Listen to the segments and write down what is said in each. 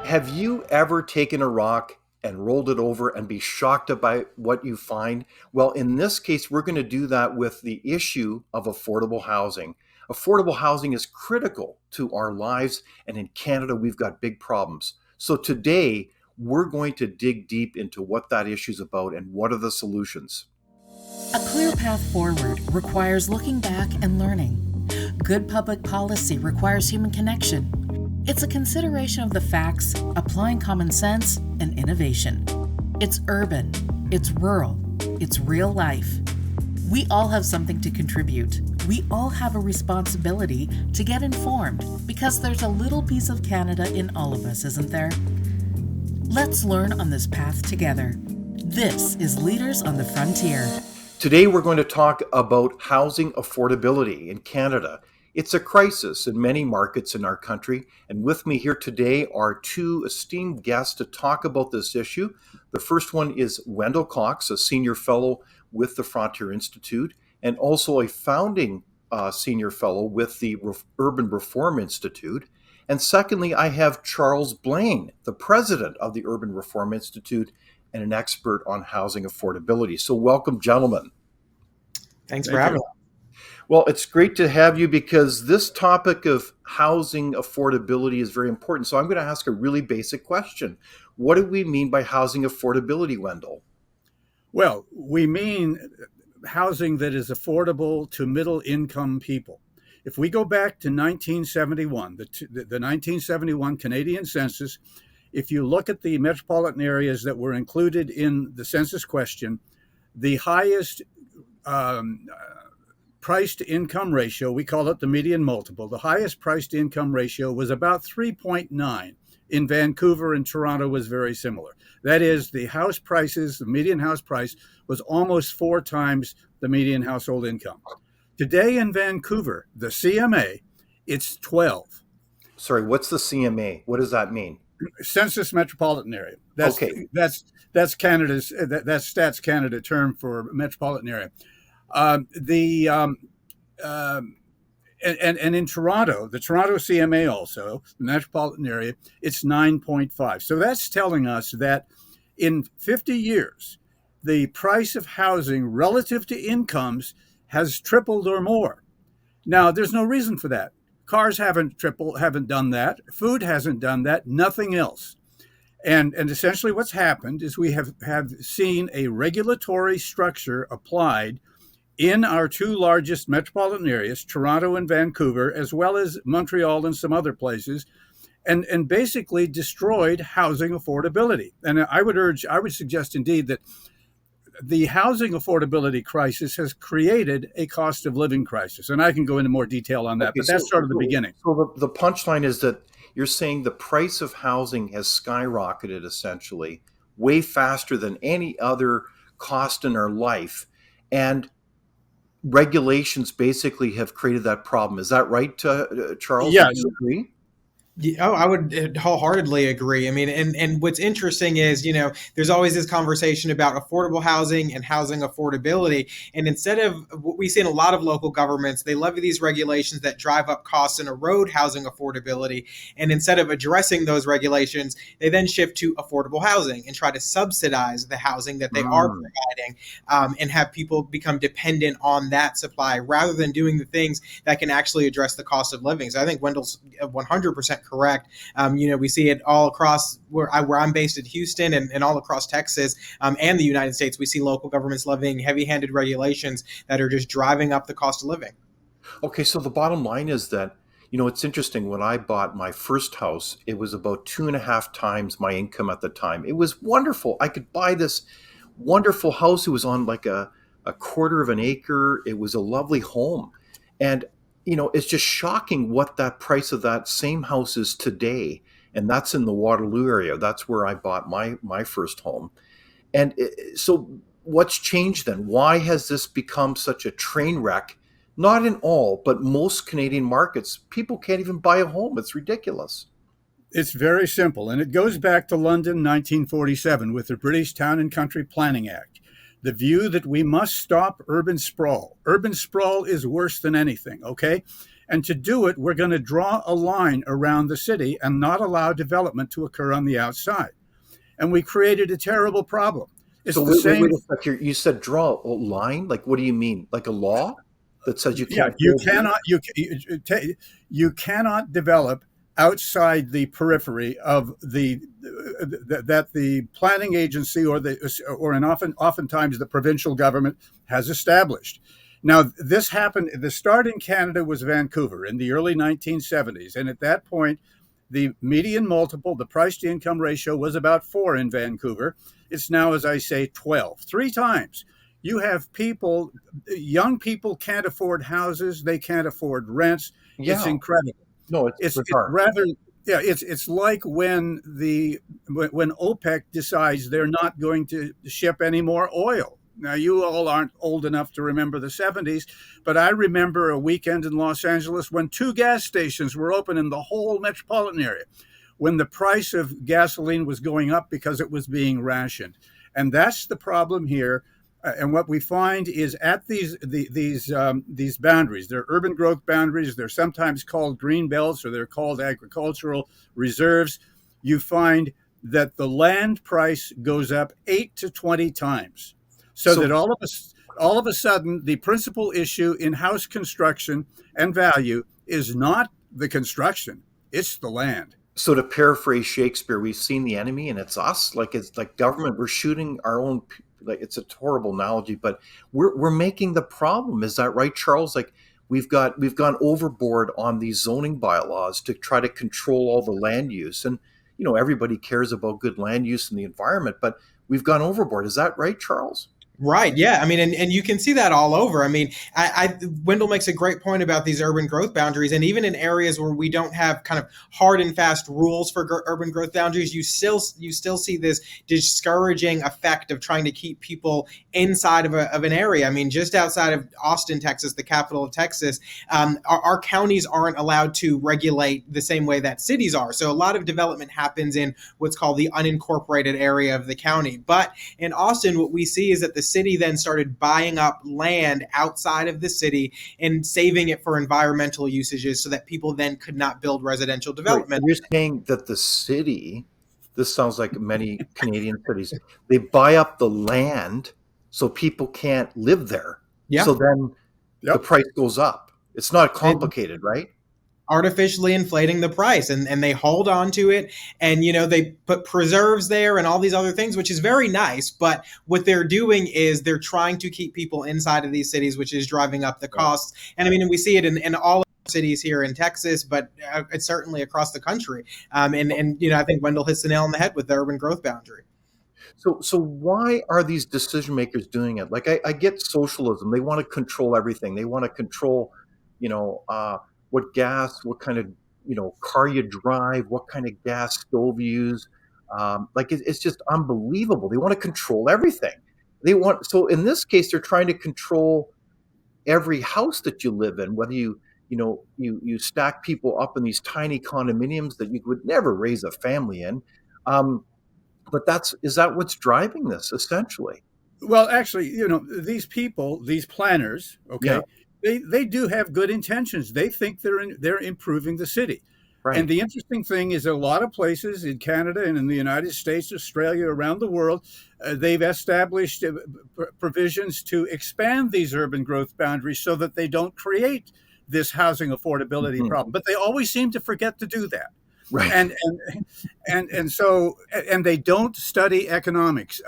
Have you ever taken a rock and rolled it over and be shocked by what you find? Well, in this case, we're going to do that with the issue of affordable housing. Affordable housing is critical to our lives, and in Canada, we've got big problems. So today, we're going to dig deep into what that issue is about and what are the solutions. A clear path forward requires looking back and learning. Good public policy requires human connection. It's a consideration of the facts, applying common sense and innovation. It's urban, it's rural, it's real life. We all have something to contribute. We all have a responsibility to get informed because there's a little piece of Canada in all of us, isn't there? Let's learn on this path together. This is Leaders on the Frontier. Today, we're going to talk about housing affordability in Canada. It's a crisis in many markets in our country, and with me here today are two esteemed guests to talk about this issue. The first one is Wendell Cox, a senior fellow with the Frontier Institute, and also a founding senior fellow with the Urban Reform Institute. And secondly, I have Charles Blain, the president of the Urban Reform Institute and an expert on housing affordability. So welcome, gentlemen. Thanks for having us. Well, it's great to have you because this topic of housing affordability is very important. So I'm going to ask a really basic question. What do we mean by housing affordability, Wendell? Well, we mean housing that is affordable to middle income people. If we go back to 1971, the 1971 Canadian census, if you look at the metropolitan areas that were included in the census question, the highest price to income ratio, we call it the median multiple, the highest price to income ratio was about 3.9. In Vancouver and Toronto was very similar. That is, the house prices, the median house price was almost 4 times the median household income. Today in Vancouver, the CMA, it's 12. Sorry, what's the CMA? What does that mean? Census Metropolitan Area. That's Canada's, that's Stats Canada term for metropolitan area. And in Toronto, the Toronto CMA also, the metropolitan area, it's 9.5. So that's telling us that in 50 years, the price of housing relative to incomes has tripled or more. Now, there's no reason for that. Cars haven't done that. Food hasn't done that. Nothing else. And essentially what's happened is we have seen a regulatory structure applied in our 2 largest metropolitan areas, Toronto and Vancouver, as well as Montreal and some other places, and basically destroyed housing affordability. And I would suggest indeed that the housing affordability crisis has created a cost of living crisis. And I can go into more detail on that, but that's sort of the beginning. So the punchline is that you're saying the price of housing has skyrocketed essentially way faster than any other cost in our life. And regulations basically have created that problem. Is that right, Charles? Yes. Do you agree? Oh, I would wholeheartedly agree. I mean, and what's interesting is, there's always this conversation about affordable housing and housing affordability. And instead of what we see in a lot of local governments, they levy these regulations that drive up costs and erode housing affordability. And instead of addressing those regulations, they then shift to affordable housing and try to subsidize the housing that they are providing and have people become dependent on that supply rather than doing the things that can actually address the cost of living. So I think Wendell's 100% correct. We see it all across where I'm based in Houston and all across Texas and the United States. We see local governments levying heavy-handed regulations that are just driving up the cost of living. Okay, so the bottom line is that, it's interesting. When I bought my first house, it was about 2.5 times my income at the time. It was wonderful. I could buy this wonderful house. It was on like a quarter of an acre. It was a lovely home. And it's just shocking what that price of that same house is today. And that's in the Waterloo area. That's where I bought my first home. And so what's changed then? Why has this become such a train wreck? Not in all, but most Canadian markets, people can't even buy a home. It's ridiculous. It's very simple. And it goes back to London, 1947, with the British Town and Country Planning Act. The view that we must stop urban sprawl. Urban sprawl is worse than anything, okay? And to do it, we're going to draw a line around the city and not allow development to occur on the outside. And we created a terrible problem. It's So the same. wait a sec. You said draw a line. Like, what do you mean? Like a law that says you Yeah, can't build here? you cannot develop outside the periphery of that the planning agency or oftentimes the provincial government has established. Now, this happened. The start in Canada was Vancouver in the early 1970s, and at that point, the median multiple, the price to income ratio, was about 4 in Vancouver. It's now, as I say, 12, 3 times. You have people, young people can't afford houses, they can't afford rents. It's Yeah. incredible. No, It's bizarre. rather, yeah, it's like when OPEC decides they're not going to ship any more oil. Now, you all aren't old enough to remember the 70s, but I remember a weekend in Los Angeles when 2 gas stations were open in the whole metropolitan area, when the price of gasoline was going up because it was being rationed. And that's the problem here. And what we find is at these boundaries, they're urban growth boundaries, they're sometimes called green belts or they're called agricultural reserves. You find that the land price goes up 8 to 20 times. So that all of a sudden, the principal issue in house construction and value is not the construction, it's the land. So to paraphrase Shakespeare, we've seen the enemy and it's us. Like, it's like government. We're shooting our own. Like, it's a horrible analogy, but we're making the problem. Is that right, Charles? Like, we've gone overboard on these zoning bylaws to try to control all the land use. And everybody cares about good land use and the environment, but we've gone overboard. Is that right, Charles? Right. Yeah. I mean, and you can see that all over. I mean, Wendell makes a great point about these urban growth boundaries, and even in areas where we don't have kind of hard and fast rules for urban growth boundaries, you still see this discouraging effect of trying to keep people inside of an area. I mean, just outside of Austin, Texas, the capital of Texas, our counties aren't allowed to regulate the same way that cities are. So a lot of development happens in what's called the unincorporated area of the county. But in Austin, what we see is that the city then started buying up land outside of the city and saving it for environmental usages so that people then could not build residential development. You're saying that the city, this sounds like many Canadian cities, they buy up the land so people can't live there. Yeah. So then the Yep. price goes up. It's not complicated, right? Artificially inflating the price, and they hold on to it, and they put preserves there and all these other things, which is very nice, but what they're doing is they're trying to keep people inside of these cities, which is driving up the costs. And I mean, we see it in all cities here in Texas, but it's certainly across the country. And I think Wendell hits the nail on the head with the urban growth boundary. So why are these decision makers doing it? Like, I get socialism. They want to control everything. They want to control, what what kind of, car you drive, what kind of gas stove you use. It's just unbelievable. They want to control everything. So in this case, they're trying to control every house that you live in, whether you stack people up in these tiny condominiums that you would never raise a family in. But is that what's driving this essentially? Well, actually, these people, these planners, okay, Yeah. they do have good intentions. They think they're improving the city. Right. And the interesting thing is a lot of places in Canada and in the United States, Australia, around the world, they've established provisions to expand these urban growth boundaries so that they don't create this housing affordability problem. But they always seem to forget to do that. Right. And so they don't study economics.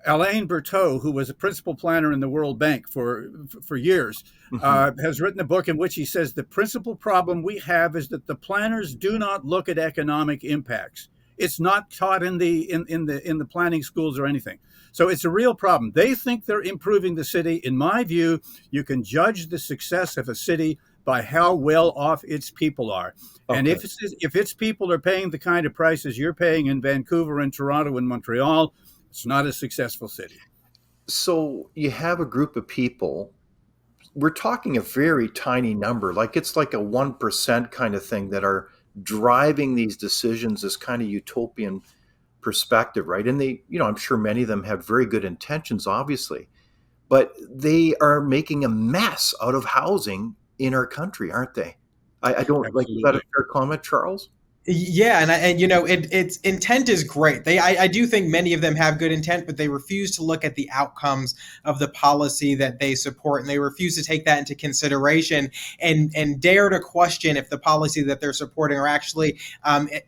Alain Berthaud, who was a principal planner in the World Bank for years, has written a book in which he says the principal problem we have is that the planners do not look at economic impacts. It's not taught in the planning schools or anything. So it's a real problem. They think they're improving the city. In my view, you can judge the success of a city by how well off its people are. Okay. And if its people are paying the kind of prices you're paying in Vancouver and Toronto and Montreal, it's not a successful city. So you have a group of people, we're talking a very tiny number, like it's like a 1% kind of thing, that are driving these decisions, this kind of utopian perspective, right? And they, I'm sure many of them have very good intentions, obviously. but they are making a mess out of housing in our country, aren't they? I don't like, is that a Absolutely. fair comment, Charles? Yeah, and you know, it's intent is great. I do think many of them have good intent, but they refuse to look at the outcomes of the policy that they support, and they refuse to take that into consideration and dare to question if the policy that they're supporting are actually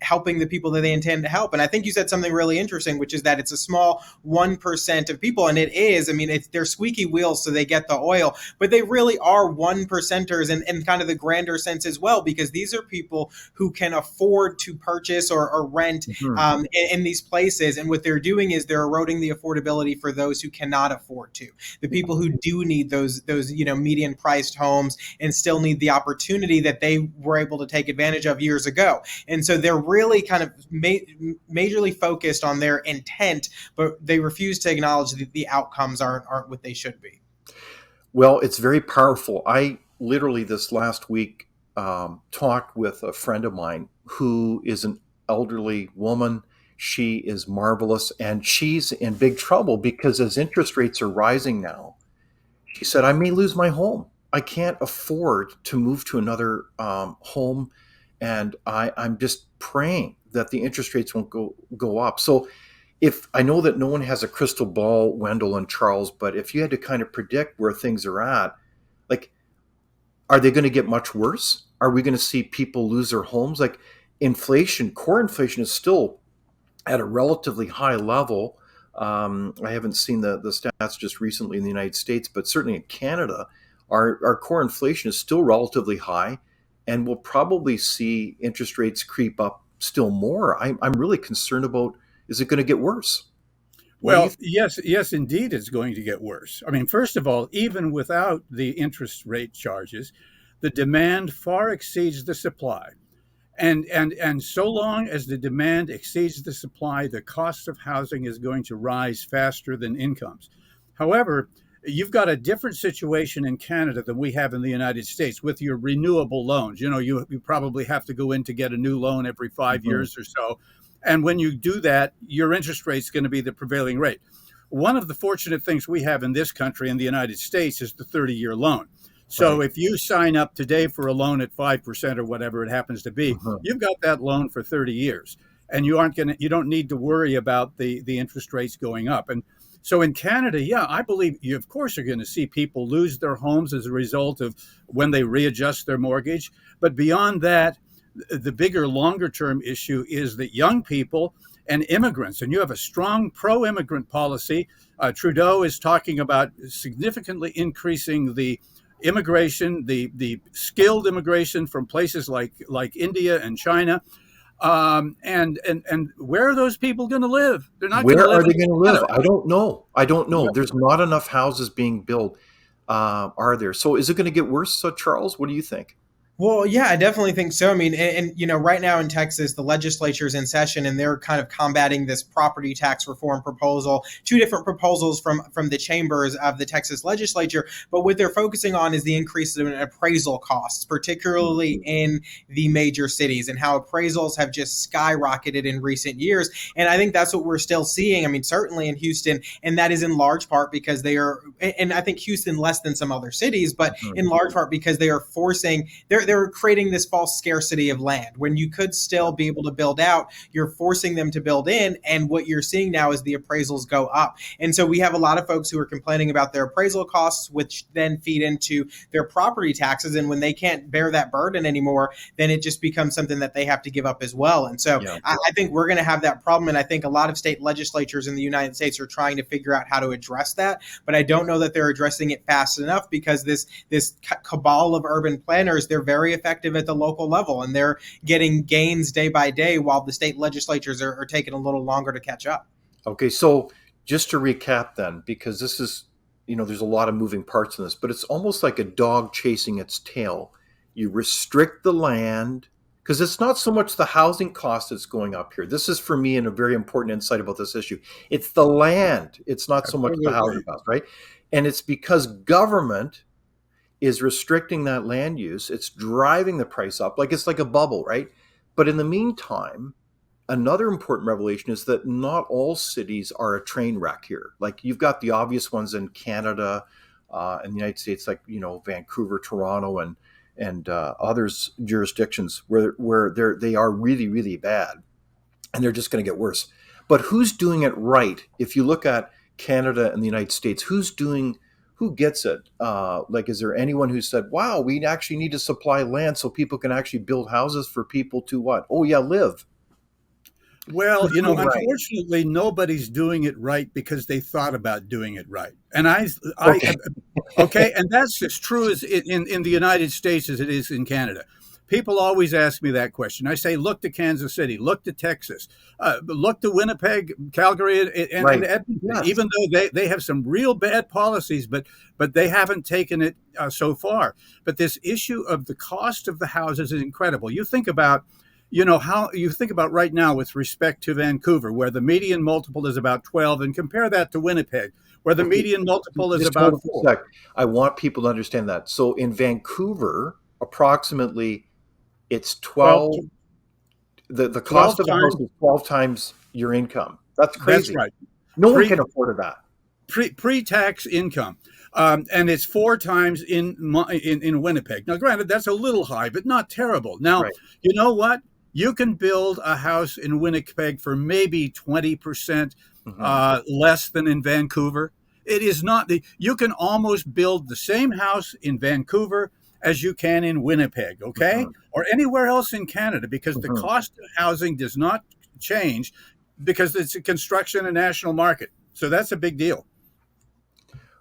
helping the people that they intend to help. And I think you said something really interesting, which is that it's a small 1% of people, and it is. I mean, they're squeaky wheels, so they get the oil, but they really are 1%ers in kind of the grander sense as well, because these are people who can afford to purchase or rent Mhm. in these places. And what they're doing is they're eroding the affordability for those who cannot afford to. The people who do need those median priced homes and still need the opportunity that they were able to take advantage of years ago. And so they're really kind of majorly focused on their intent, but they refuse to acknowledge that the outcomes aren't what they should be. Well, it's very powerful. I literally this last week talked with a friend of mine who is an elderly woman. She is marvelous, and she's in big trouble because as interest rates are rising now, she said, I may lose my home. I can't afford to move to another home. And I'm just praying that the interest rates won't go up. So if I know that no one has a crystal ball, Wendell and Charles, but if you had to kind of predict where things are at, like, are they going to get much worse? Are we going to see people lose their homes? Like inflation, core inflation is still at a relatively high level. I haven't seen the stats just recently in the United States, but certainly in Canada, our core inflation is still relatively high, and we'll probably see interest rates creep up still more. I'm really concerned about, is it going to get worse? What do you Well, think? yes, yes, indeed, it's going to get worse. I mean, first of all, even without the interest rate charges, the demand far exceeds the supply. And so long as the demand exceeds the supply, the cost of housing is going to rise faster than incomes. However, you've got a different situation in Canada than we have in the United States with your renewable loans. You know, you probably have to go in to get a new loan every 5 years or so. And when you do that, your interest rate is going to be the prevailing rate. One of the fortunate things we have in this country, in the United States, is the 30-year loan. So Right. if you sign up today for a loan at 5% or whatever it happens to be, Mhm. you've got that loan for 30 years. And you don't need to worry about the interest rates going up. And so in Canada, yeah, I believe you, of course, are going to see people lose their homes as a result of when they readjust their mortgage. But beyond that, the bigger, longer term issue is that young people and immigrants, and you have a strong pro immigrant policy. Trudeau is talking about significantly increasing the immigration, the skilled immigration from places like India and China. And where are those people going to live? They're not going to Where live are they in going to live? Canada. I don't know. I don't know. Yeah. There's not enough houses being built, are there? So is it going to get worse, Charles? What do you think? Well, yeah, I definitely think so. I mean, you know, right now in Texas, the legislature is in session, and they're kind of combating this property tax reform proposal. Two different proposals from the chambers of the Texas legislature, but what they're focusing on is the increase in appraisal costs, particularly in the major cities, and how appraisals have just skyrocketed in recent years. And I think that's what we're still seeing. I mean, certainly in Houston, and that is in large part because they are, and I think Houston less than some other cities, but Mhm. in large part because they are forcing they're creating this false scarcity of land when you could still be able to build out. You're forcing them to build in, and what you're seeing now is the appraisals go up. And so we have a lot of folks who are complaining about their appraisal costs, which then feed into their property taxes. And when they can't bear that burden anymore, then it just becomes something that they have to give up as well. And so Yeah. I think we're going to have that problem. And I think a lot of state legislatures in the United States are trying to figure out how to address that. But I don't know that they're addressing it fast enough, because this cabal of urban planners, they're very effective at the local level, and they're getting gains day by day while the state legislatures are taking a little longer to catch up. Okay, so just to recap then, because this is, there's a lot of moving parts in this, but it's almost like a dog chasing its tail. You restrict the land, because it's not so much the housing cost that's going up here. This is for me a very important insight about this issue. It's the land. It's not so much the housing Absolutely. cost, right? And it's because government is restricting that land use. It's driving the price up. Like it's like a bubble, right? But in the meantime, another important revelation is that not all cities are a train wreck here. Like you've got the obvious ones in Canada and the United States, like Vancouver, Toronto, and others jurisdictions where they are really, really bad, and they're just going to get worse. But who's doing it right? If you look at Canada and the United States, who gets it? Like, is there anyone who said, wow, we actually need to supply land so people can actually build houses for people to what? Oh, yeah, live. Well, Right. unfortunately, nobody's doing it right because they thought about doing it right. And Okay. okay, and that's as true as in the United States as it is in Canada. People always ask me that question. I say, look to Kansas City, look to Texas, look to Winnipeg, Calgary, and Right. Edmonton. Yes. Even though they have some real bad policies, but they haven't taken it so far. But this issue of the cost of the houses is incredible. You think about how you think about right now with respect to Vancouver, where the median multiple is about 12, and compare that to Winnipeg, where the Okay. median multiple is Just about hold on 4. for a sec. I want people to understand that. So in Vancouver, approximately it's 12, 12, the 12 cost of a house times. is 12 times your income. That's That's crazy. right. No one Pre can afford that. pre-tax income, and it's 4 times in Winnipeg. Now, granted, that's a little high, but not terrible. Now, Right. you know what? You can build a house in Winnipeg for maybe 20% Mhm. less than in Vancouver. It is not you can almost build the same house in Vancouver as you can in Winnipeg, okay? Mhm. Or anywhere else in Canada, because the Mhm. cost of housing does not change because it's a construction and national market. So that's a big deal.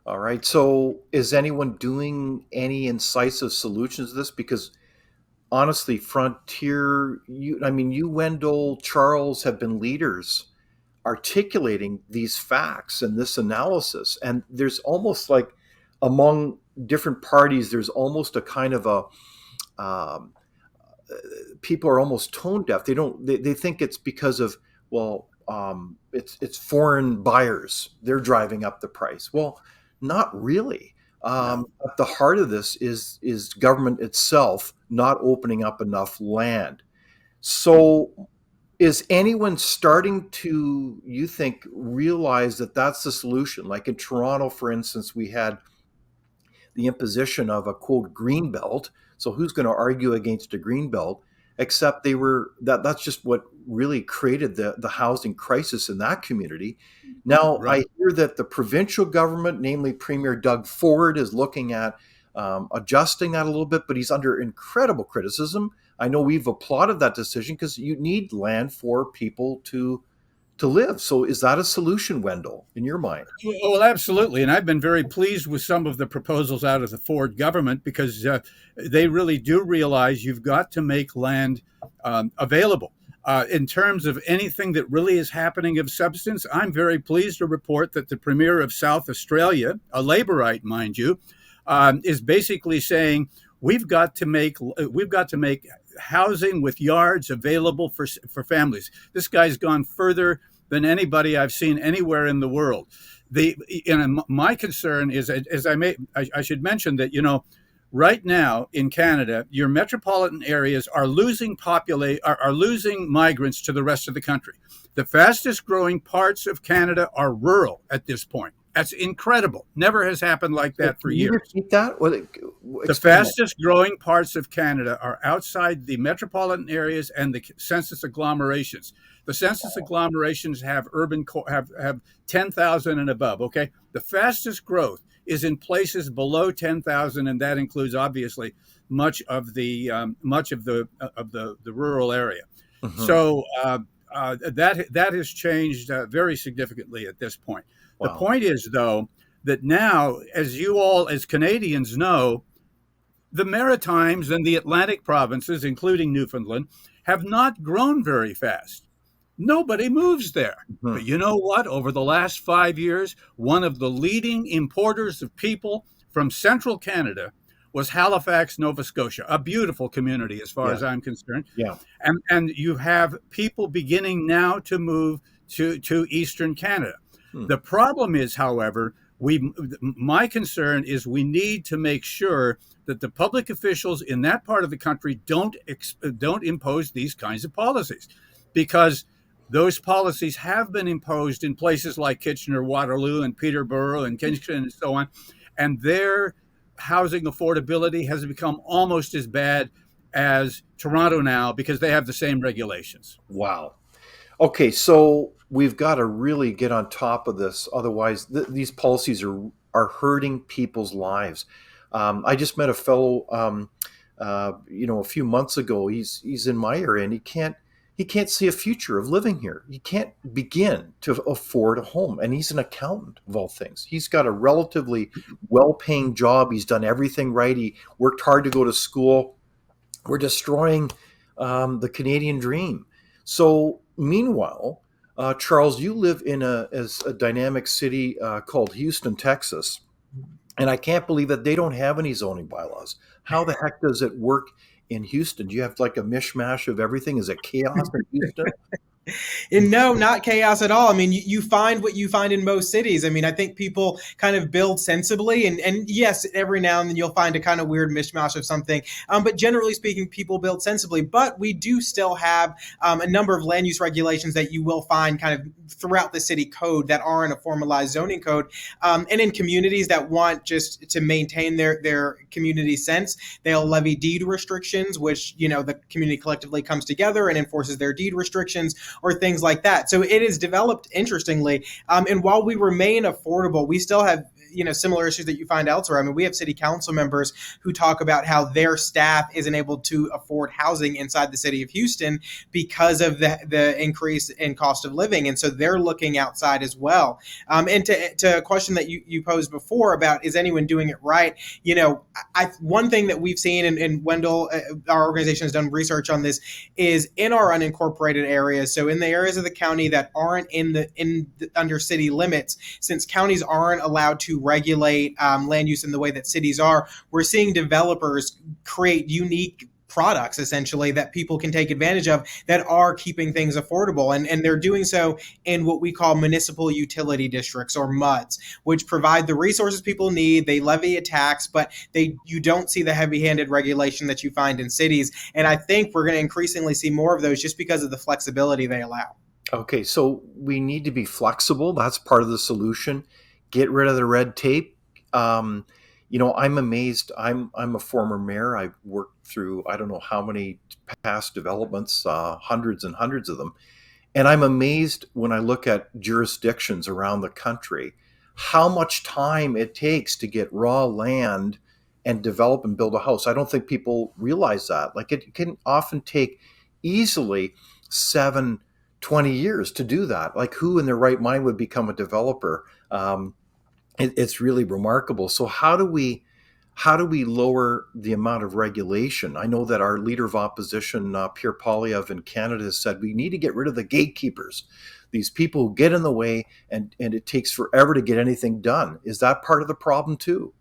All right. So is anyone doing any incisive solutions to this? Because honestly, Frontier, you, Wendell, Charles have been leaders articulating these facts and this analysis. And there's almost like among different parties, there's almost a kind of um, people are almost tone deaf. They think it's because of, well, it's foreign buyers. They're driving up the price. Well, not really. No. At the heart of this is government itself not opening up enough land. So is anyone starting to, you think, realize that that's the solution? Like in Toronto, for instance, we had the imposition of a quote green belt. So who's going to argue against a green belt? Except that's just what really created the housing crisis in that community. Now Right. I hear that the provincial government, namely Premier Doug Ford, is looking at adjusting that a little bit, but he's under incredible criticism. I know we've applauded that decision because you need land for people to live. So is that a solution, Wendell, in your mind? Well, absolutely. And I've been very pleased with some of the proposals out of the Ford government because they really do realize you've got to make land available. In terms of anything that really is happening of substance, I'm very pleased to report that the Premier of South Australia, a Labourite, mind you, is basically saying we've got to make housing with yards available for families. This guy's gone further than anybody I've seen anywhere in the world. My concern is, I should mention that right now in Canada, your metropolitan areas are losing migrants to the rest of the country. The fastest growing parts of Canada are rural at this point. That's incredible. Never has happened like that for Can you years. repeat that? The Explain that. fastest growing parts of Canada are outside the metropolitan areas and the census agglomerations. The census agglomerations have have 10,000 and above. Okay, the fastest growth is in places below 10,000, and that includes obviously much of the rural area. Mhm. So that has changed very significantly at this point. The Wow. point is, though, that now, as you all as Canadians know, the Maritimes and the Atlantic provinces, including Newfoundland, have not grown very fast. Nobody moves there. But Mhm. you know what? Over the last 5 years, one of the leading importers of people from central Canada was Halifax, Nova Scotia, a beautiful community as far Yeah. as I'm concerned. Yeah. And you have people beginning now to move to Eastern Canada. Hmm. The problem is, however, my concern is we need to make sure that the public officials in that part of the country don't impose these kinds of policies, because Those policies have been imposed in places like Kitchener, Waterloo, and Peterborough, and Kingston, and so on. And their housing affordability has become almost as bad as Toronto now because they have the same regulations. Wow. Okay, so we've got to really get on top of this. Otherwise, these policies are hurting people's lives. I just met a fellow, a few months ago. He's in my area, and he can't see a future of living here. He can't begin to afford a home, and he's an accountant of all things. He's got a relatively well-paying job. He's done everything right. He worked hard to go to school. We're destroying the Canadian dream. So, meanwhile, Charles, you live in a dynamic city called Houston, Texas, and I can't believe that they don't have any zoning bylaws. How the heck does it work in Houston? Do you have like a mishmash of everything? Is it chaos in Houston? And no, not chaos at all. I mean, you find what you find in most cities. I mean, I think people kind of build sensibly, and yes, every now and then you'll find a kind of weird mishmash of something. But generally speaking, people build sensibly. But we do still have a number of land use regulations that you will find kind of throughout the city code that are in a formalized zoning code. And in communities that want just to maintain their community sense, they'll levy deed restrictions, which, the community collectively comes together and enforces their deed restrictions, or things like that. So it is developed interestingly. And while we remain affordable, we still have similar issues that you find elsewhere. I mean, we have city council members who talk about how their staff isn't able to afford housing inside the city of Houston because of the increase in cost of living. And so they're looking outside as well. And to a question that you posed before about is anyone doing it right? One thing that we've seen, and Wendell, our organization has done research on this, is in our unincorporated areas. So in the areas of the county that aren't under city limits, since counties aren't allowed to regulate land use in the way that cities are, we're seeing developers create unique products essentially that people can take advantage of that are keeping things affordable. And they're doing so in what we call municipal utility districts, or MUDs, which provide the resources people need. They levy a tax, but you don't see the heavy-handed regulation that you find in cities. And I think we're going to increasingly see more of those just because of the flexibility they allow. Okay, so we need to be flexible. That's part of the solution. Get rid of the red tape. I'm amazed. I'm a former mayor. I've worked through I don't know how many past developments, hundreds and hundreds of them, and I'm amazed when I look at jurisdictions around the country, how much time it takes to get raw land and develop and build a house. I don't think people realize that. Like it can often take easily 20 years to do that. Like who in their right mind would become a developer? It's really remarkable. So how do we lower the amount of regulation? I know that our leader of opposition, Pierre Poilievre in Canada, has said we need to get rid of the gatekeepers, these people who get in the way, and it takes forever to get anything done. Is that part of the problem too?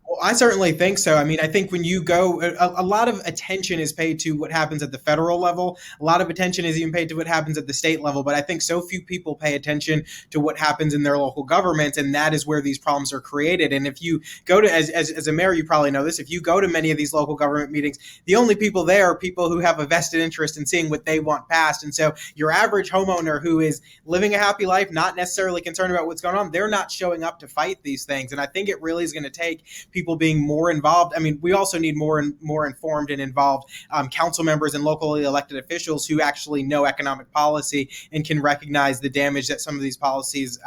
Well, I certainly think so. I mean, I think when you go, a lot of attention is paid to what happens at the federal level. A lot of attention is even paid to what happens at the state level. But I think so few people pay attention to what happens in their local governments, and that is where these problems are created. And if you go to, as a mayor, you probably know this, if you go to many of these local government meetings, the only people there are people who have a vested interest in seeing what they want passed. And so your average homeowner who is living a happy life, not necessarily concerned about what's going on, they're not showing up to fight these things. And I think it really is going to take people being more involved. I mean, we also need more informed and involved council members and locally elected officials who actually know economic policy and can recognize the damage that some of these policies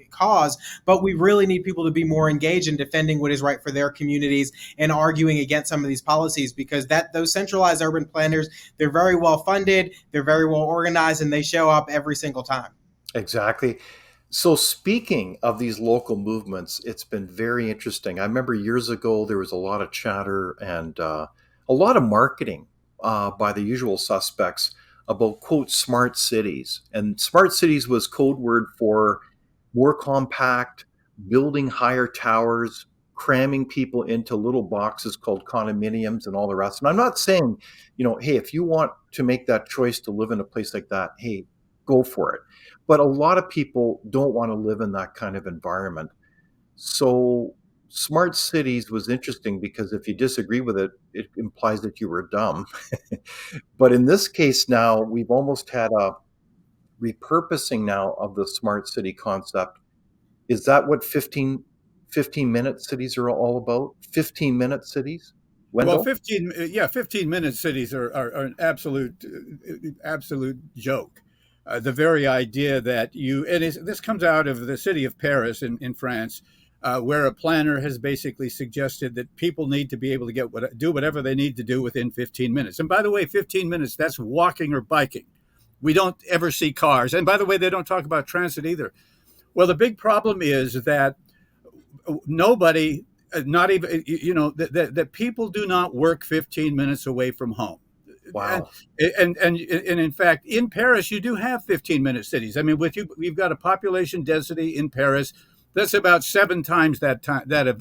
cause. But we really need people to be more engaged in defending what is right for their communities and arguing against some of these policies, because those centralized urban planners, they're very well funded, they're very well organized, and they show up every single time. Exactly. So speaking of these local movements, it's been very interesting. I remember years ago there was a lot of chatter and a lot of marketing by the usual suspects about, quote, smart cities. And smart cities was code word for more compact, building higher towers, cramming people into little boxes called condominiums and all the rest. And I'm not saying, hey, if you want to make that choice to live in a place like that, hey, go for it. But a lot of people don't want to live in that kind of environment. So smart cities was interesting because if you disagree with it, it implies that you were dumb. But in this case now, we've almost had repurposing now of the smart city concept. Is that what 15-minute cities are all about? 15-minute cities? Well, Wendell? 15-minute cities are an absolute joke. The very idea that this comes out of the city of Paris in France, where a planner has basically suggested that people need to be able to do whatever they need to do within 15 minutes. And by the way, 15 minutes, that's walking or biking. We don't ever see cars. And by the way, they don't talk about transit either. Well, the big problem is that nobody, not even, that people do not work 15 minutes away from home. Wow. And in fact, in Paris, you do have 15-minute cities. I mean, we've got a population density in Paris that's about 7 times that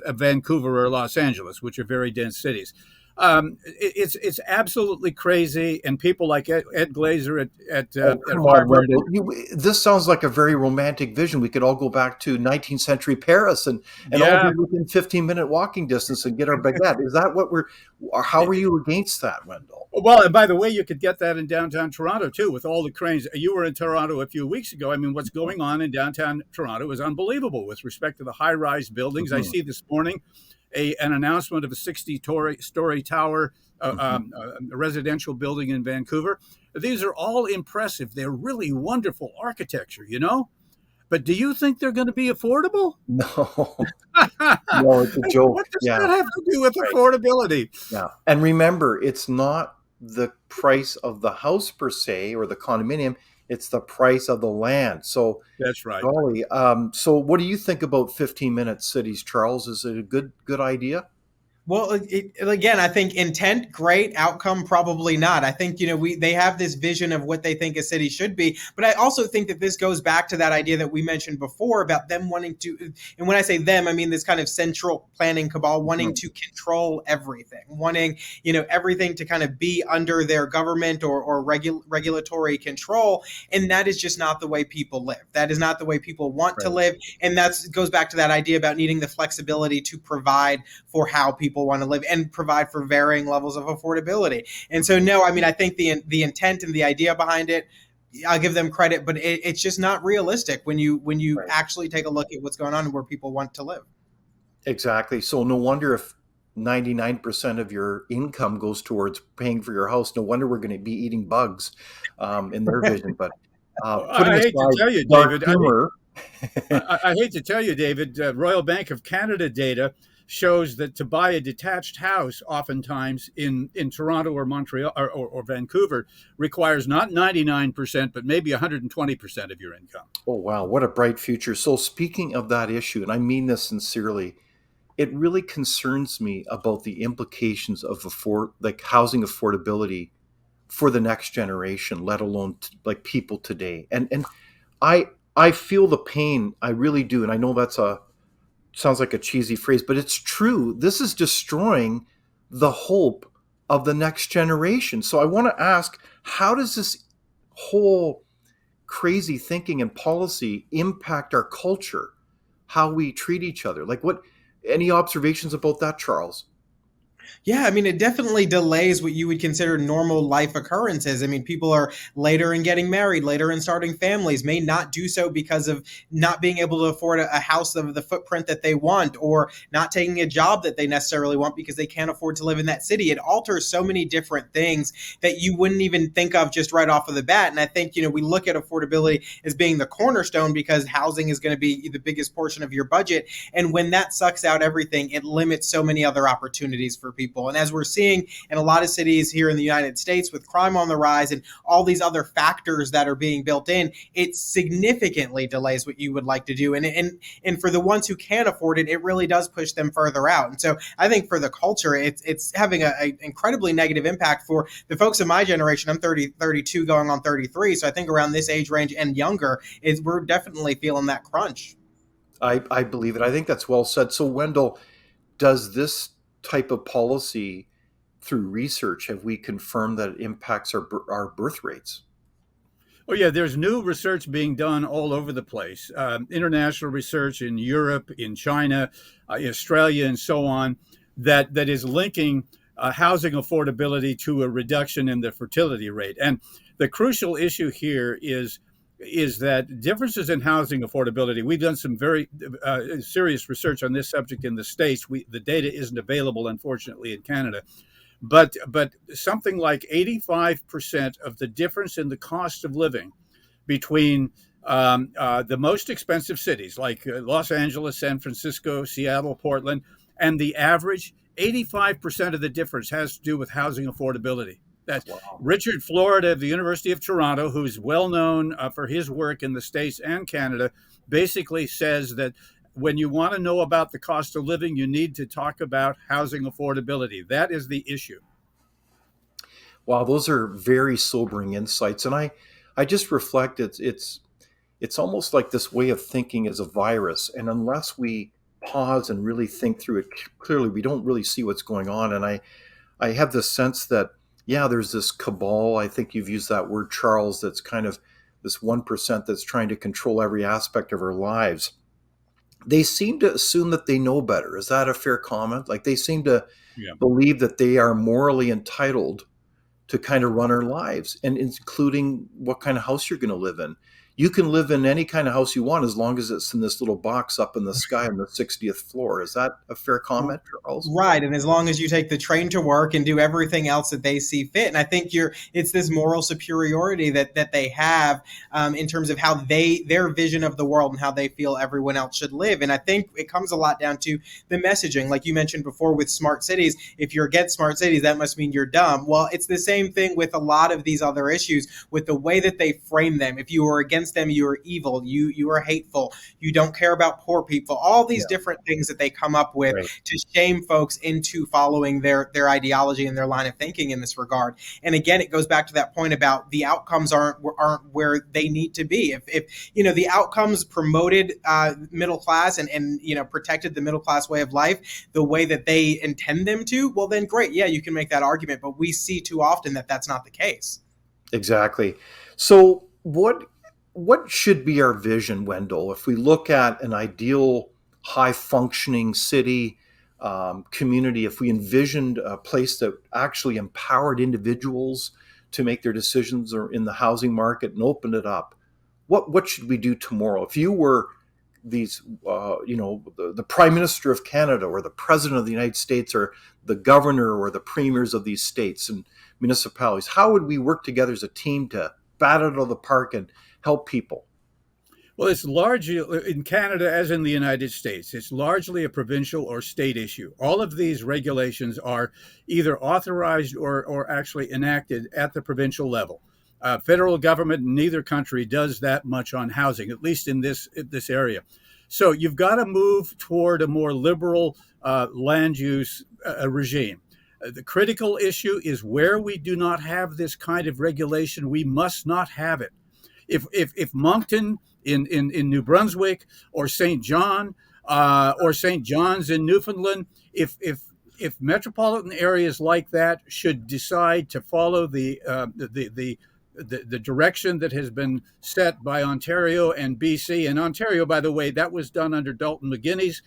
of Vancouver or Los Angeles, which are very dense cities. It's absolutely crazy, and people like Ed Glazer at Come on, Harvard. Wendell. This sounds like a very romantic vision. We could all go back to 19th century Paris and all Yeah. be within 15-minute walking distance and get our baguette. Is that how are you against that, Wendell? Well, and by the way, you could get that in downtown Toronto too, with all the cranes. You were in Toronto a few weeks ago. I mean, what's going on in downtown Toronto is unbelievable with respect to the high-rise buildings. I see this morning an announcement of a 60-story tower, a residential building in Vancouver. These are all impressive. They're really wonderful architecture, But do you think they're going to be affordable? No. No, it's a joke. What does that have to do with affordability? Yeah. And remember, it's not the price of the house per se or the condominium, it's the price of the land. So That's right. golly, so what do you think about 15-minute cities, Charles? Is it a good idea? Well, again, I think intent, great. Outcome, probably not. I think, they have this vision of what they think a city should be. But I also think that this goes back to that idea that we mentioned before about them wanting to, and when I say them, I mean this kind of central planning cabal wanting to control everything, wanting, everything to kind of be under their government or regulatory control. And that is just not the way people live. That is not the way people want to live. And that goes back to that idea about needing the flexibility to provide for how people want to live and provide for varying levels of affordability. And so, no, I mean, I think the intent and the idea behind it, I'll give them credit, but it's just not realistic when you actually take a look at what's going on and where people want to live. Exactly. So no wonder if 99% of your income goes towards paying for your house. No wonder we're going to be eating bugs in their vision. But I hate to tell you, David. I hate to tell you, David. Royal Bank of Canada data shows that to buy a detached house, oftentimes in Toronto or Montreal or Vancouver, requires not 99%, but maybe 120% of your income. Oh, wow. What a bright future. So speaking of that issue, and I mean this sincerely, it really concerns me about the implications of housing affordability for the next generation, let alone like people today. And I feel the pain. I really do. And I know sounds like a cheesy phrase, but it's true. This is destroying the hope of the next generation. So I want to ask, how does this whole crazy thinking and policy impact our culture, how we treat each other? Any observations about that, Charles? Yeah, I mean, it definitely delays what you would consider normal life occurrences. I mean, people are later in getting married, later in starting families, may not do so because of not being able to afford a house of the footprint that they want, or not taking a job that they necessarily want because they can't afford to live in that city. It alters so many different things that you wouldn't even think of just right off of the bat. And I think, we look at affordability as being the cornerstone because housing is going to be the biggest portion of your budget. And when that sucks out everything, it limits so many other opportunities for people. And as we're seeing in a lot of cities here in the United States with crime on the rise and all these other factors that are being built in, it significantly delays what you would like to do. And for the ones who can't afford it, it really does push them further out. And so I think for the culture, it's having an incredibly negative impact for the folks of my generation. I'm 32 going on 33. So I think around this age range and younger, we're definitely feeling that crunch. I believe it. I think that's well said. So Wendell, does this type of policy, through research, have we confirmed that it impacts our birth rates? Oh, yeah, there's new research being done all over the place. International research in Europe, in China, Australia, and so on, that is linking housing affordability to a reduction in the fertility rate. And the crucial issue here is is that differences in housing affordability. We've done some very serious research on this subject in the States. The data isn't available, unfortunately, in Canada. But something like 85% of the difference in the cost of living between the most expensive cities like Los Angeles, San Francisco, Seattle, Portland, and the average, 85% of the difference has to do with housing affordability. That's Wow. Richard Florida of the University of Toronto, who's well known for his work in the States and Canada, basically says that when you want to know about the cost of living, you need to talk about housing affordability. That is the issue. Wow, those are very sobering insights. And I just reflect it's almost like this way of thinking is a virus. And unless we pause and really think through it clearly, we don't really see what's going on. And I have this sense that, yeah, there's this cabal. I think you've used that word, Charles, that's kind of this 1% that's trying to control every aspect of our lives. They seem to assume that they know better. Is that a fair comment? Like they seem to Yeah. believe that they are morally entitled to kind of run our lives, and including what kind of house you're going to live in. You can live in any kind of house you want as long as it's in this little box up in the sky on the 60th floor. Is that a fair comment, Charles? Right, and as long as you take the train to work and do everything else that they see fit, and I think it's this moral superiority that they have in terms of how their vision of the world and how they feel everyone else should live. And I think it comes a lot down to the messaging, like you mentioned before with smart cities. If you're against smart cities, that must mean you're dumb. Well, it's the same thing with a lot of these other issues with the way that they frame them. If you are against them, you are evil. You are hateful. You don't care about poor people. All these different things that they come up with Right. to shame folks into following their ideology and their line of thinking in this regard. And again, it goes back to that point about the outcomes aren't where they need to be. If the outcomes promoted middle class and protected the middle class way of life the way that they intend them to, well then great, yeah, you can make that argument. But we see too often that that's not the case. Exactly. So what should be our vision, Wendell, if we look at an ideal high functioning city, community, if we envisioned a place that actually empowered individuals to make their decisions or in the housing market and opened it up, what should we do tomorrow? If you were the Prime Minister of Canada or the President of the United States or the governor or the premiers of these states and municipalities, how would we work together as a team to bat it out of the park and help people? Well, it's largely in Canada, as in the United States, it's largely a provincial or state issue. All of these regulations are either authorized or actually enacted at the provincial level. Federal government in neither country does that much on housing, at least in this area. So you've got to move toward a more liberal land use regime. The critical issue is where we do not have this kind of regulation, we must not have it. If Moncton in New Brunswick or St. John or St. John's in Newfoundland, if metropolitan areas like that should decide to follow the direction that has been set by Ontario and BC, and Ontario, by the way, that was done under Dalton McGuinness's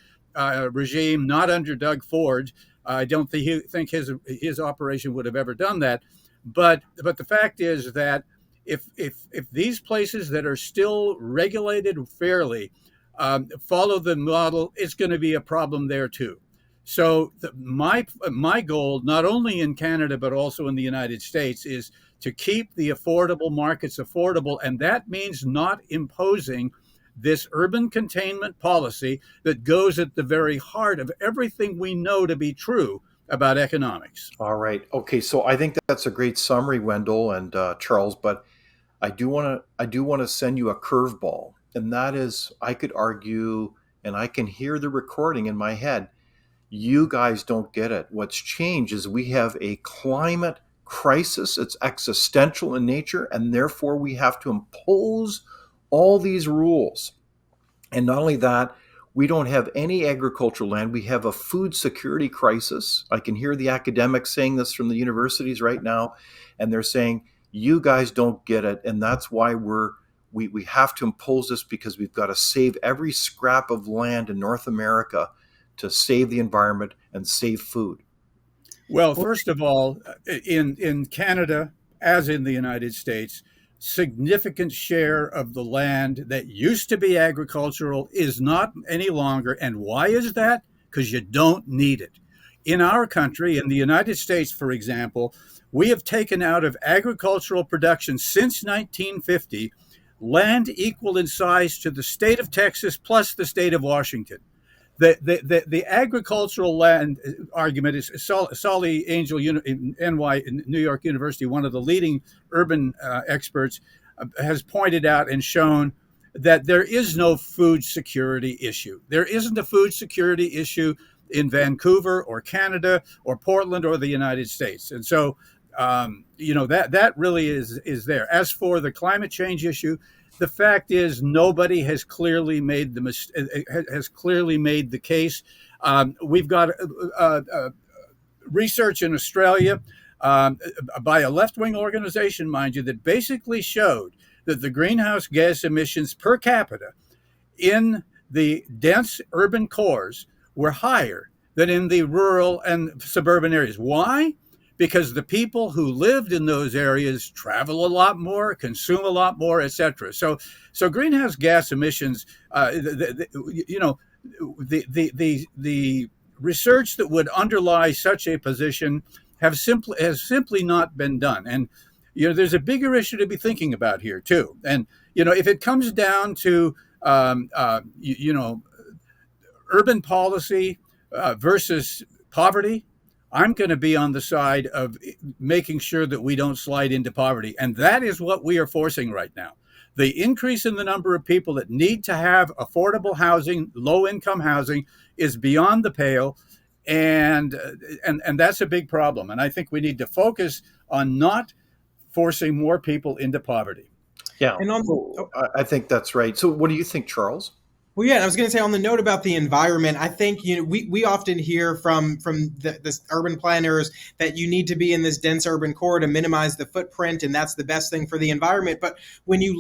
regime, not under Doug Ford. I don't think his operation would have ever done that. But the fact is that if these places that are still regulated fairly follow the model, it's going to be a problem there too. So my goal, not only in Canada but also in the United States, is to keep the affordable markets affordable, and that means not imposing this urban containment policy that goes at the very heart of everything we know to be true about economics. All right. Okay. So I think that's a great summary, Wendell and Charles. But I do want to send you a curveball, and that is, I could argue, and I can hear the recording in my head. You guys don't get it. What's changed is we have a climate crisis. It's existential in nature, and therefore we have to impose all these rules. And not only that, we don't have any agricultural land. We have a food security crisis. I can hear the academics saying this from the universities right now, and they're saying, you guys don't get it. And that's why we have to impose this, because we've got to save every scrap of land in North America to save the environment and save food. Well, first of all, in Canada, as in the United States, significant share of the land that used to be agricultural is not any longer. And why is that? Because you don't need it. In our country, in the United States, for example, we have taken out of agricultural production since 1950 land equal in size to the state of Texas plus the state of Washington. The agricultural land argument is Solly Angel in New York University, one of the leading urban experts, has pointed out and shown that there is no food security issue. There isn't a food security issue in Vancouver or Canada or Portland or the United States. And so, that really is there. As for the climate change issue, the fact is nobody has clearly made the case. We've got research in Australia by a left-wing organization, mind you, that basically showed that the greenhouse gas emissions per capita in the dense urban cores were higher than in the rural and suburban areas. Why? Because the people who lived in those areas travel a lot more, consume a lot more, etc. So greenhouse gas emissions, the research that would underlie such a position has simply not been done. And there's a bigger issue to be thinking about here too. And if it comes down to urban policy versus poverty, I'm going to be on the side of making sure that we don't slide into poverty. And that is what we are forcing right now. The increase in the number of people that need to have affordable housing, low-income housing, is beyond the pale. And that's a big problem. And I think we need to focus on not forcing more people into poverty. Yeah, and I think that's right. So what do you think, Charles? Well, yeah, I was going to say on the note about the environment, I think we often hear from the urban planners that you need to be in this dense urban core to minimize the footprint, and that's the best thing for the environment. But when you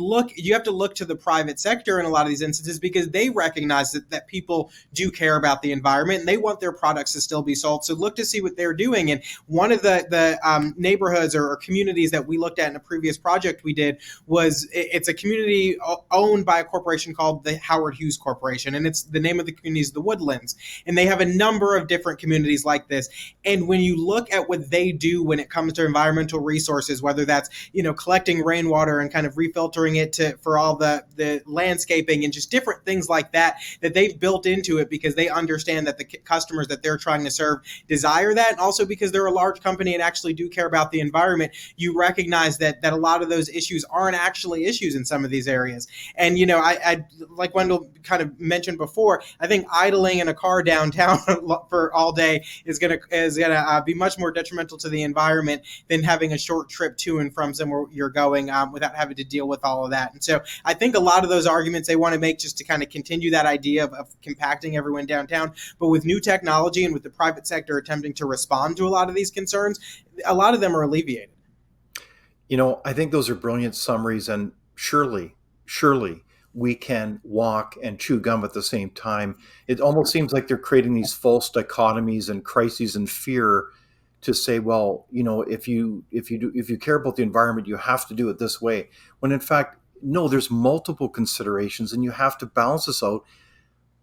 have to look to the private sector in a lot of these instances because they recognize that people do care about the environment and they want their products to still be sold. So look to see what they're doing. And one of the neighborhoods or communities that we looked at in a previous project we did it's a community owned by a corporation called the Howard Hughes Corporation, and it's the name of the community is the Woodlands, and they have a number of different communities like this. And when you look at what they do when it comes to environmental resources, whether that's collecting rainwater and kind of refiltering it for all the landscaping and just different things like that they've built into it because they understand that the customers that they're trying to serve desire that, and also because they're a large company and actually do care about the environment, you recognize that a lot of those issues aren't actually issues in some of these areas. And I like Wendell kind of mentioned before, I think idling in a car downtown for all day is gonna be much more detrimental to the environment than having a short trip to and from somewhere you're going without having to deal with all of that. And so I think a lot of those arguments they want to make just to kind of continue that idea of compacting everyone downtown, but with new technology and with the private sector attempting to respond to a lot of these concerns, a lot of them are alleviated. I think those are brilliant summaries, and surely we can walk and chew gum at the same time. It almost seems like they're creating these false dichotomies and crises and fear to say, well, if you care about the environment, you have to do it this way. When in fact, no, there's multiple considerations and you have to balance this out.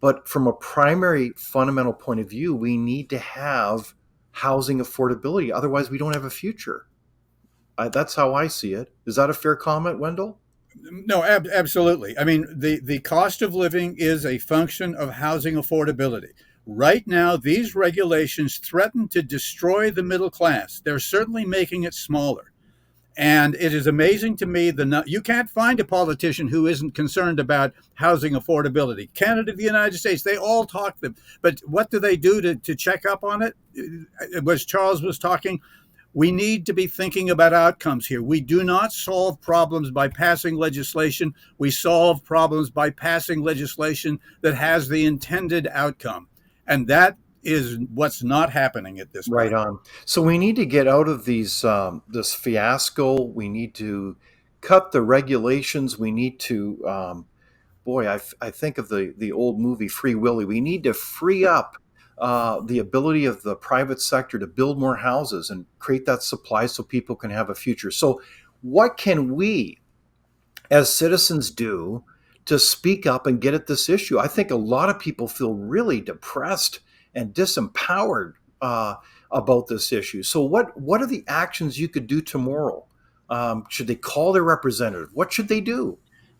But from a primary fundamental point of view, we need to have housing affordability. Otherwise, we don't have a future. That's how I see it. Is that a fair comment, Wendell? No, absolutely. I mean, the cost of living is a function of housing affordability. Right now, these regulations threaten to destroy the middle class. They're certainly making it smaller. And it is amazing to me you can't find a politician who isn't concerned about housing affordability. Canada, the United States, they all talk them. But what do they do to check up on it? As Charles was talking, we need to be thinking about outcomes here. We do not solve problems by passing legislation. We solve problems by passing legislation that has the intended outcome. And that is what's not happening at this point. Right on. So we need to get out of this fiasco. We need to cut the regulations. We need to, I think of the old movie Free Willy. We need to free up the ability of the private sector to build more houses and create that supply so people can have a future. So what can we as citizens do, to speak up and get at this issue. I think a lot of people feel really depressed and disempowered about this issue. So what are the actions you could do tomorrow? Should they call their representative? What should they do?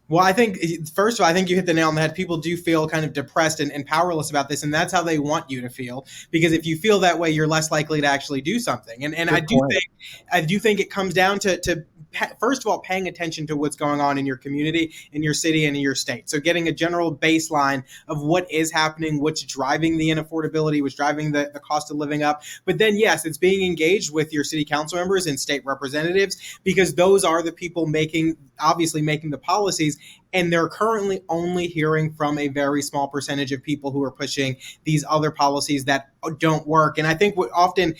Well, I think, first of all, I think you hit the nail on the head. People do feel kind of depressed and powerless about this, and that's how they want you to feel. Because if you feel that way, you're less likely to actually do something. And I do think it comes down to first of all, paying attention to what's going on in your community, in your city, and in your state. So getting a general baseline of what is happening, what's driving the unaffordability, what's driving the cost of living up. But then, yes, it's being engaged with your city council members and state representatives, because those are the people obviously making the policies. And they're currently only hearing from a very small percentage of people who are pushing these other policies that don't work. And I think what often,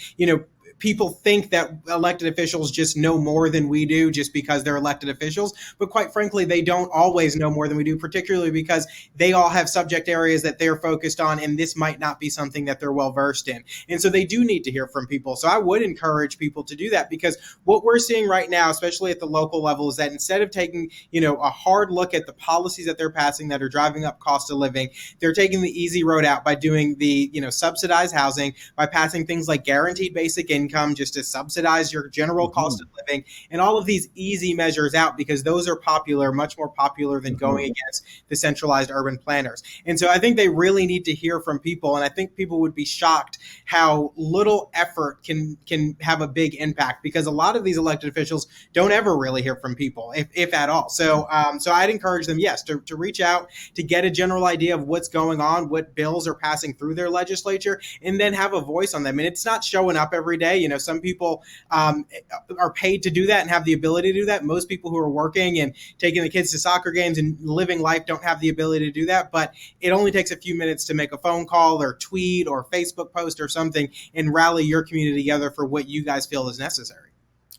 people think that elected officials just know more than we do just because they're elected officials. But quite frankly, they don't always know more than we do, particularly because they all have subject areas that they're focused on, and this might not be something that they're well versed in. And so they do need to hear from people. So I would encourage people to do that, because what we're seeing right now, especially at the local level, is that instead of taking, a hard look at the policies that they're passing that are driving up cost of living, they're taking the easy road out by doing the, subsidized housing, by passing things like guaranteed basic income, just to subsidize your general cost of living, and all of these easy measures out, because those are popular, much more popular than going against the centralized urban planners. And so I think they really need to hear from people. And I think people would be shocked how little effort can have a big impact, because a lot of these elected officials don't ever really hear from people, if at all. So I'd encourage them, yes, to reach out, to get a general idea of what's going on, what bills are passing through their legislature, and then have a voice on them. And it's not showing up every day. Some people are paid to do that and have the ability to do that. Most people who are working and taking the kids to soccer games and living life don't have the ability to do that. But it only takes a few minutes to make a phone call or tweet or Facebook post or something and rally your community together for what you guys feel is necessary.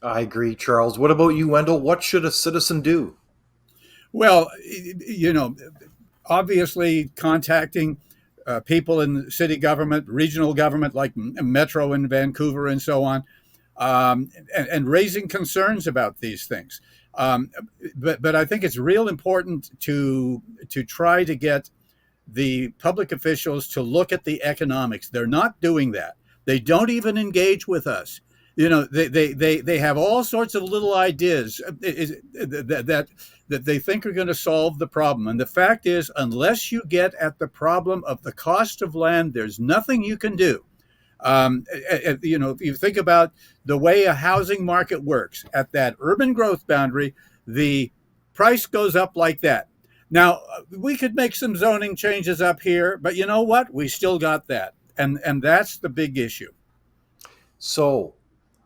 I agree, Charles. What about you, Wendell? What should a citizen do? Well, obviously contacting people in city government, regional government like Metro in Vancouver and so on, and raising concerns about these things. But I think it's real important to try to get the public officials to look at the economics. They're not doing that. They don't even engage with us. They have all sorts of little ideas that they think are going to solve the problem. And the fact is, unless you get at the problem of the cost of land, there's nothing you can do. If you think about the way a housing market works, at that urban growth boundary, the price goes up like that. Now, we could make some zoning changes up here, but you know what? We still got that. And that's the big issue. So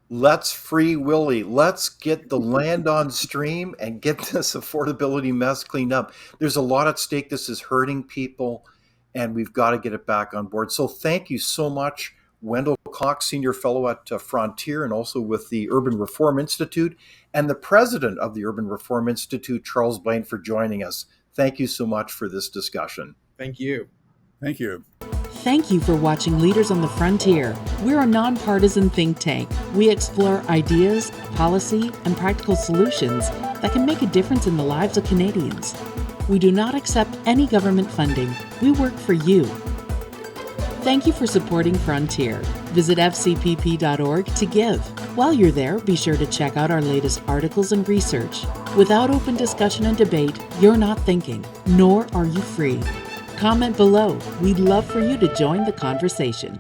let's free Willy. Let's get the land on stream and get this affordability mess cleaned up. There's a lot at stake. This is hurting people, and we've got to get it back on board. So thank you so much, Wendell Cox, Senior Fellow at Frontier and also with the Urban Reform Institute, and the President of the Urban Reform Institute, Charles Blain, for joining us. Thank you so much for this discussion. Thank you. Thank you. Thank you for watching Leaders on the Frontier. We're a nonpartisan think tank. We explore ideas, policy, and practical solutions that can make a difference in the lives of Canadians. We do not accept any government funding. We work for you. Thank you for supporting Frontier. Visit fcpp.org to give. While you're there, be sure to check out our latest articles and research. Without open discussion and debate, you're not thinking, nor are you free. Comment below. We'd love for you to join the conversation.